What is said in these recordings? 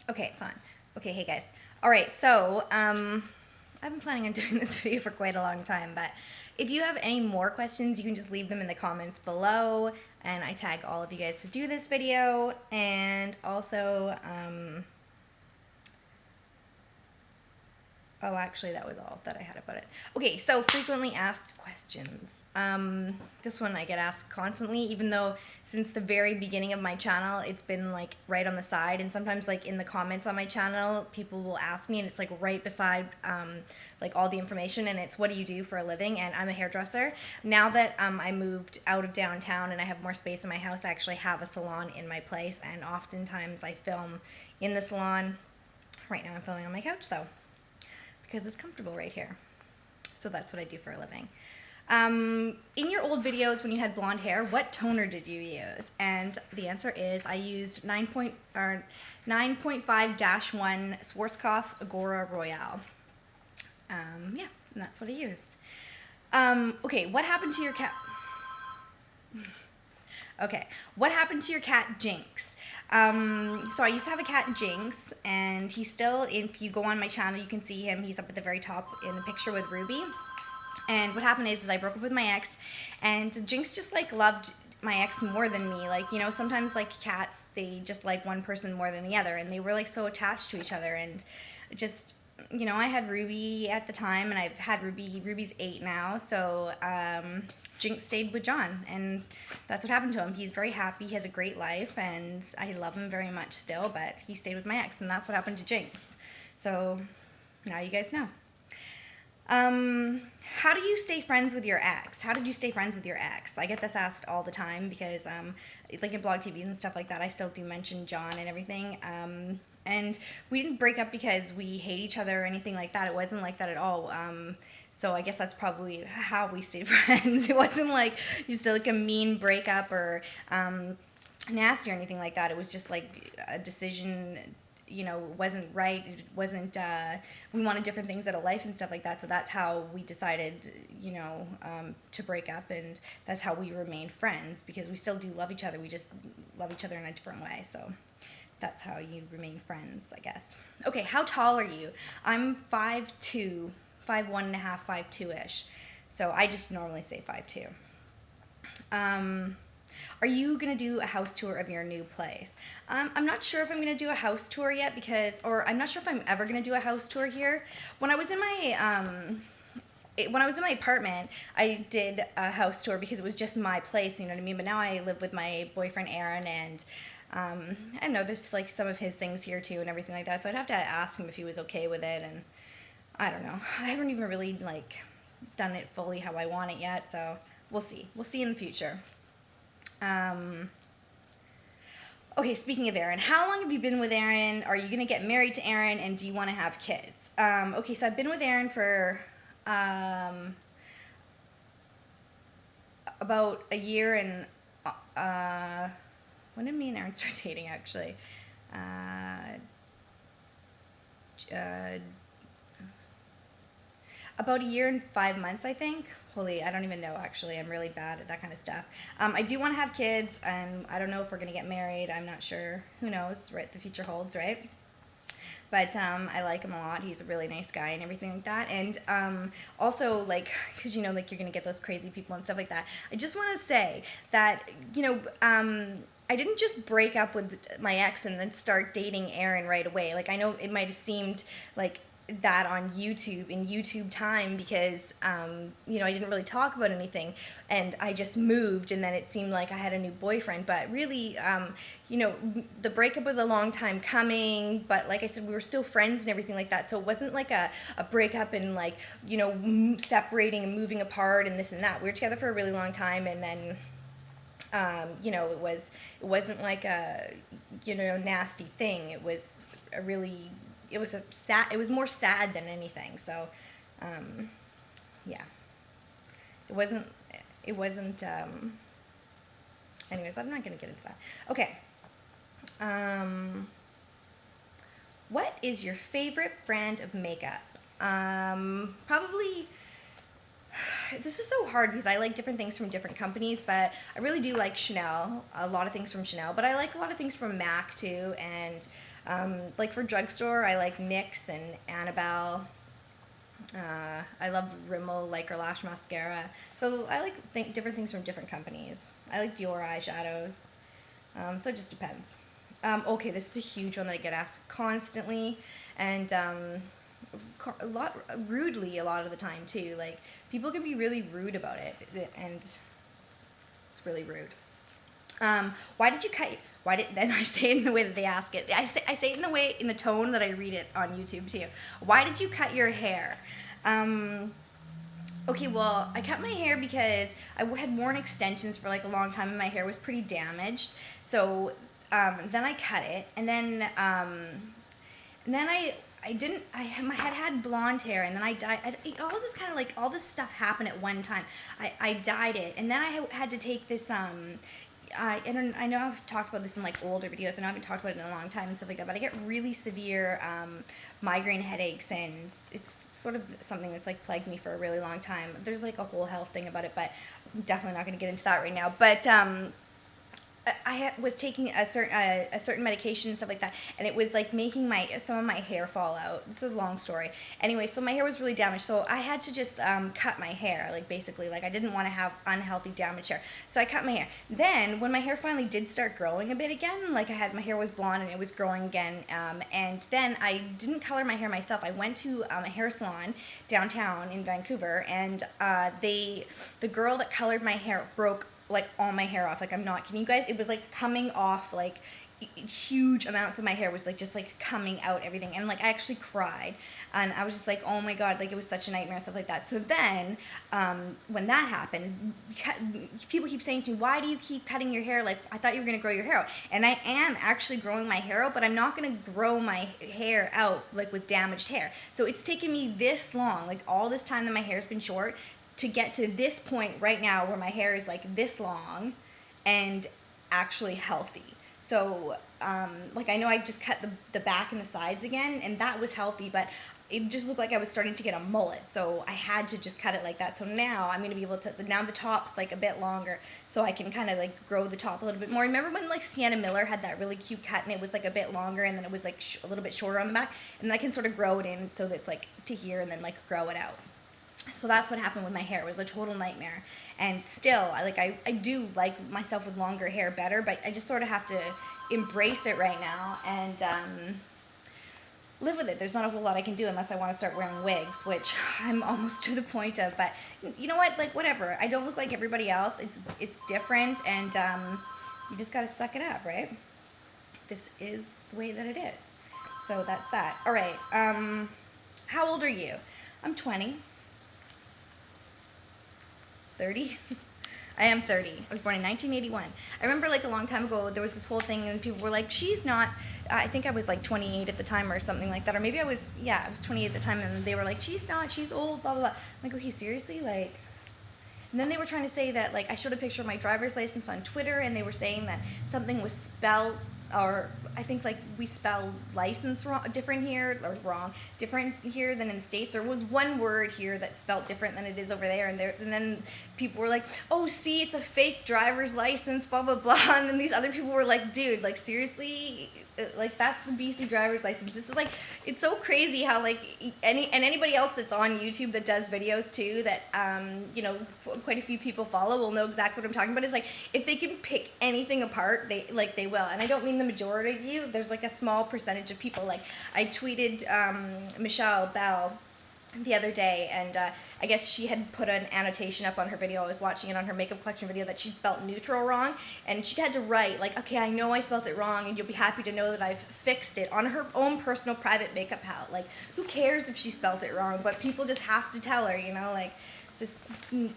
Okay, it's on. Okay, hey guys. All right, so I've been planning on doing this video for quite a long time, but if you have any more questions, you can just leave them in the comments below, and I tag all of you guys to do this video, and also, oh, actually, that was all that I had about it. Okay, so frequently asked questions. This one I get asked constantly, even though since the very beginning of my channel, it's been like right on the side, and sometimes like in the comments on my channel, people will ask me, and it's like right beside like all the information, and it's what do you do for a living? And I'm a hairdresser. Now that I moved out of downtown and I have more space in my house, I actually have a salon in my place, and oftentimes I film in the salon. Right now I'm filming on my couch though, because it's comfortable right here. So that's what I do for a living. In your old videos when you had blonde hair, what toner did you use? And the answer is I used 9.5-1 Schwarzkopf Agora Royale. Yeah, and that's what I used. Okay, what happened to your cat? Okay, what happened to your cat Jinx? So I used to have a cat Jinx, and he's still, if you go on my channel, you can see him. He's up at the very top in a picture with Ruby. And what happened is I broke up with my ex, and Jinx just like loved my ex more than me. Like, you know, sometimes like cats, they just like one person more than the other, and they were like so attached to each other. And just, you know, I had Ruby at the time, and I've had Ruby. Ruby's 8 now, so Jinx stayed with John, and that's what happened to him. He's very happy. He has a great life, and I love him very much still, but he stayed with my ex, and that's what happened to Jinx. So now you guys know. How do you stay friends with your ex? How did you stay friends with your ex? I get this asked all the time because, like in blog TVs and stuff like that, I still do mention John and everything. And we didn't break up because we hate each other or anything like that. It wasn't like that at all. So I guess that's probably how we stayed friends. It wasn't like just like a mean breakup or nasty or anything like that. It was just like a decision, you know, wasn't right. It wasn't, we wanted different things out of life and stuff like that. So that's how we decided, you know, to break up, and that's how we remain friends, because we still do love each other. We just love each other in a different way. So that's how you remain friends, I guess. Okay, how tall are you? I'm 5'2", 5'1.5", 5'2"-ish. So I just normally say 5'2". Are you going to do a house tour of your new place? I'm not sure if I'm going to do a house tour yet or I'm not sure if I'm ever going to do a house tour here. When I was in my apartment, I did a house tour because it was just my place, you know what I mean? But now I live with my boyfriend Aaron, and I know there's like some of his things here too and everything like that. So I'd have to ask him if he was okay with it, and I don't know. I haven't even really like done it fully how I want it yet, so we'll see. We'll see in the future. Okay, speaking of Aaron, how long have you been with Aaron? Are you going to get married to Aaron, and do you want to have kids? Okay, so I've been with Aaron for about a year, and when did me and Aaron start dating, actually? About a year and 5 months, I think. Holy, I don't even know, actually. I'm really bad at that kind of stuff. I do want to have kids, and I don't know if we're going to get married. I'm not sure. Who knows what the future holds, right? But I like him a lot. He's a really nice guy and everything like that. And also, like, because, you know, like, you're going to get those crazy people and stuff like that. I just want to say that, you know, I didn't just break up with my ex and then start dating Aaron right away. Like, I know it might have seemed like that on YouTube in YouTube time because you know, I didn't really talk about anything, and I just moved, and then it seemed like I had a new boyfriend. But really, you know, the breakup was a long time coming, but like I said, we were still friends and everything like that. So it wasn't like a breakup and like, you know, separating and moving apart and this and that. We were together for a really long time, and then you know, it wasn't like a, you know, nasty thing. It was a really, it was more sad than anything. So, yeah, it wasn't, anyways, I'm not going to get into that. Okay. What is your favorite brand of makeup? Probably, this is so hard because I like different things from different companies, but I really do like Chanel, a lot of things from Chanel, but I like a lot of things from MAC too, and Like for drugstore, I like NYX and Annabelle. I love Rimmel Lycra Lash Mascara. So I like different things from different companies. I like Dior eyeshadows. So it just depends. Okay, this is a huge one that I get asked constantly, and rudely a lot of the time too. Like people can be really rude about it, and it's really rude. Why did you cut? Why did then I say it in the way that they ask it? I say it in the tone that I read it on YouTube too. Why did you cut your hair? Okay, well, I cut my hair because I had worn extensions for like a long time and my hair was pretty damaged. So then I cut it, and then I had blonde hair, and then I dyed. It all just kind of like all this stuff happened at one time. I dyed it, and then I had to take this I know I've talked about this in like older videos. I know I haven't talked about it in a long time and stuff like that, but I get really severe migraine headaches, and it's sort of something that's like plagued me for a really long time. There's like a whole health thing about it, but I'm definitely not going to get into that right now. But I was taking a certain medication and stuff like that, and it was like making some of my hair fall out. It's a long story. Anyway, so my hair was really damaged, so I had to just cut my hair, like basically, like I didn't want to have unhealthy damaged hair, so I cut my hair. Then when my hair finally did start growing a bit again, like my hair was blonde and it was growing again, and then I didn't color my hair myself. I went to a hair salon downtown in Vancouver, and the girl that colored my hair broke like all my hair off. Like I'm not kidding you guys. It was like coming off, like huge amounts of my hair was like just like coming out, everything, and like I actually cried, and I was just like, oh my god, like it was such a nightmare, stuff like that. So then when that happened, people keep saying to me, why do you keep cutting your hair? Like I thought you were going to grow your hair out. And I am actually growing my hair out, but I'm not going to grow my hair out like with damaged hair. So it's taken me this long, like all this time that my hair's been short, to get to this point right now where my hair is like this long and actually healthy. So like I know I just cut the back and the sides again, and that was healthy, but it just looked like I was starting to get a mullet, so I had to just cut it like that. So now I'm going to be able to, now the top's like a bit longer, so I can kind of like grow the top a little bit more. Remember when like Sienna Miller had that really cute cut and it was like a bit longer, and then it was like a little bit shorter on the back, and then I can sort of grow it in so that it's like to here and then like grow it out. So that's what happened with my hair. It was a total nightmare. And still, I do like myself with longer hair better, but I just sort of have to embrace it right now and live with it. There's not a whole lot I can do unless I want to start wearing wigs, which I'm almost to the point of. But you know what? Like, whatever. I don't look like everybody else. It's different, and you just got to suck it up, right? This is the way that it is. So that's that. All right. How old are you? I'm 20. 30? I am 30. I was born in 1981. I remember like a long time ago there was this whole thing and people were like, she's not, I think I was like 28 at the time or something like that, or maybe I was 28 at the time, and they were like, she's not, she's old, blah, blah, blah. I'm like, okay, seriously? Like, and then they were trying to say that, like, I showed a picture of my driver's license on Twitter, and they were saying that something was spelled, or I think like we spell license different here here than in the States, or was one word here that spelled different than it is over there, and then people were like, oh, see, it's a fake driver's license, blah blah blah, and then these other people were like, dude, like seriously, like that's the BC driver's license. This is like, it's so crazy how like anybody else that's on YouTube that does videos too that quite a few people follow will know exactly what I'm talking about. Is like, if they can pick anything apart, they will, and I don't mean the majority of you. There's like a small percentage of people. Like I tweeted Michelle Bell the other day, and I guess she had put an annotation up on her video. I was watching it on her makeup collection video that she'd spelt neutral wrong, and she had to write like, okay, I know I spelt it wrong, and you'll be happy to know that I've fixed it, on her own personal private makeup palette. Like, who cares if she spelt it wrong? But people just have to tell her, like, it's just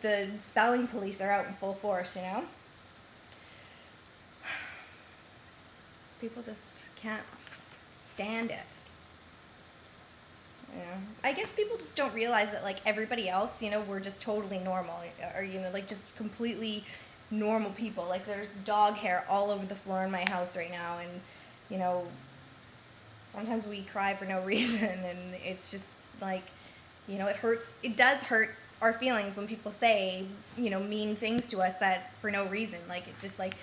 the spelling police are out in full force, People just can't stand it. I guess people just don't realize that, like, everybody else, we're just totally normal, or, like, just completely normal people. Like, there's dog hair all over the floor in my house right now, and, sometimes we cry for no reason, and it's just, like, it hurts. It does hurt our feelings when people say, mean things to us that for no reason. Like, it's just, like,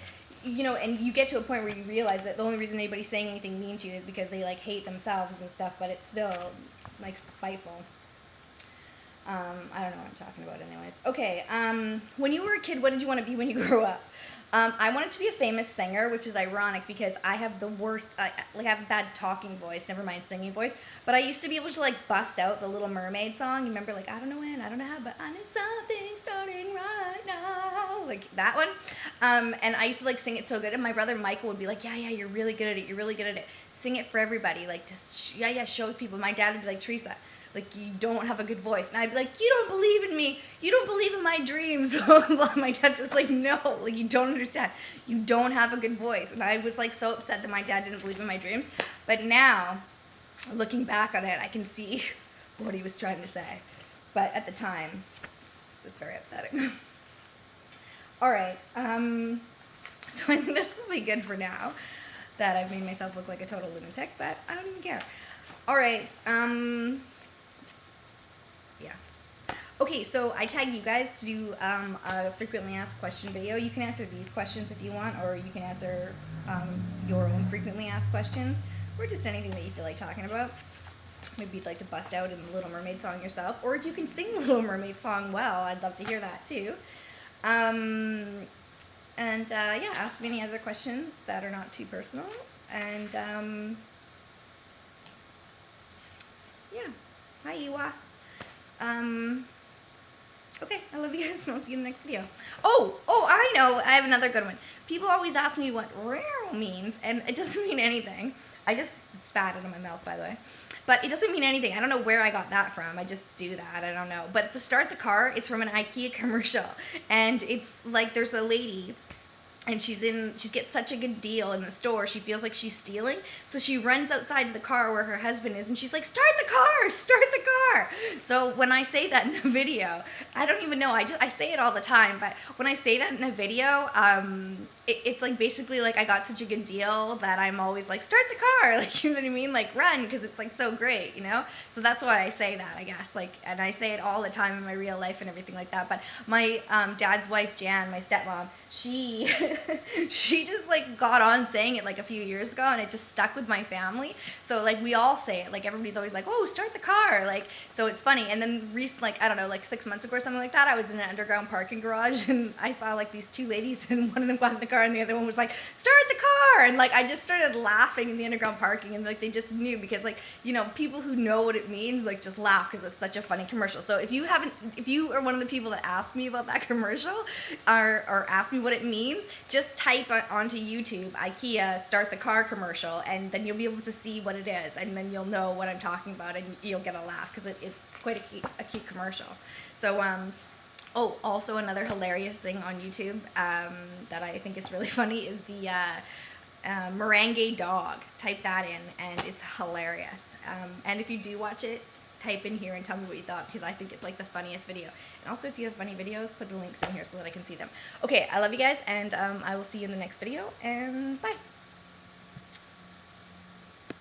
you know, and you get to a point where you realize that the only reason anybody's saying anything mean to you is because they like hate themselves and stuff, but it's still like spiteful. I don't know what I'm talking about anyways. Okay, when you were a kid, what did you want to be when you grew up? I wanted to be a famous singer, which is ironic because I have the worst, I have a bad talking voice, never mind singing voice, but I used to be able to like bust out the Little Mermaid song. You remember like, I don't know when, I don't know how, but I know something starting right now, like that one. And I used to like sing it so good, and my brother Michael would be like, yeah, you're really good at it, you're really good at it. Sing it for everybody, like just, show people. My dad would be like, Teresa, like, you don't have a good voice. And I'd be like, you don't believe in me. You don't believe in my dreams. My dad's just like, no, like, you don't understand. You don't have a good voice. And I was like so upset that my dad didn't believe in my dreams. But now, looking back on it, I can see what he was trying to say. But at the time, it was very upsetting. All right. So I think that's probably good for now, that I've made myself look like a total lunatic, but I don't even care. All right. Yeah. Okay, so I tagged you guys to do a frequently asked question video. You can answer these questions if you want, or you can answer your own frequently asked questions, or just anything that you feel like talking about. Maybe you'd like to bust out in the Little Mermaid song yourself, or if you can sing the Little Mermaid song well, I'd love to hear that too. Yeah, ask me any other questions that are not too personal. And yeah, hi Iwa. Okay, I love you guys, and I'll see you in the next video. Oh, I know, I have another good one. People always ask me what rare means, and it doesn't mean anything. I just spat it in my mouth, by the way. But it doesn't mean anything. I don't know where I got that from. I just do that. I don't know. But the start the car is from an IKEA commercial. And it's like there's a lady, and she gets such a good deal in the store. She feels like she's stealing. So she runs outside of the car where her husband is, and she's like, start the car, start the car. So when I say that in a video, I don't even know. I say it all the time. But when I say that in a video, it's like basically like I got such a good deal that I'm always like, start the car. Like, you know what I mean? Like, run, because it's like so great, you know? So that's why I say that, I guess. Like, and I say it all the time in my real life and everything like that. But my dad's wife, Jan, my stepmom, she just like got on saying it like a few years ago, and it just stuck with my family. So like we all say it. Like everybody's always like, oh, start the car. Like, so it's funny. And then like, I don't know, like 6 months ago or something like that, I was in an underground parking garage, and I saw like these two ladies, and one of them got in the car and the other one was like, start the car. And like I just started laughing in the underground parking, and like they just knew, because like, you know, people who know what it means like just laugh because it's such a funny commercial. So if you are one of the people that asked me about that commercial or asked me what it means, just type onto YouTube IKEA start the car commercial, and then you'll be able to see what it is, and then you'll know what I'm talking about, and you'll get a laugh because it's quite a cute commercial. So oh, also another hilarious thing on YouTube that I think is really funny is the merengue dog. Type that in, and it's hilarious. And if you do watch it, type in here and tell me what you thought, because I think it's like the funniest video. And also, if you have funny videos, put the links in here so that I can see them. Okay, I love you guys, and I will see you in the next video, and bye.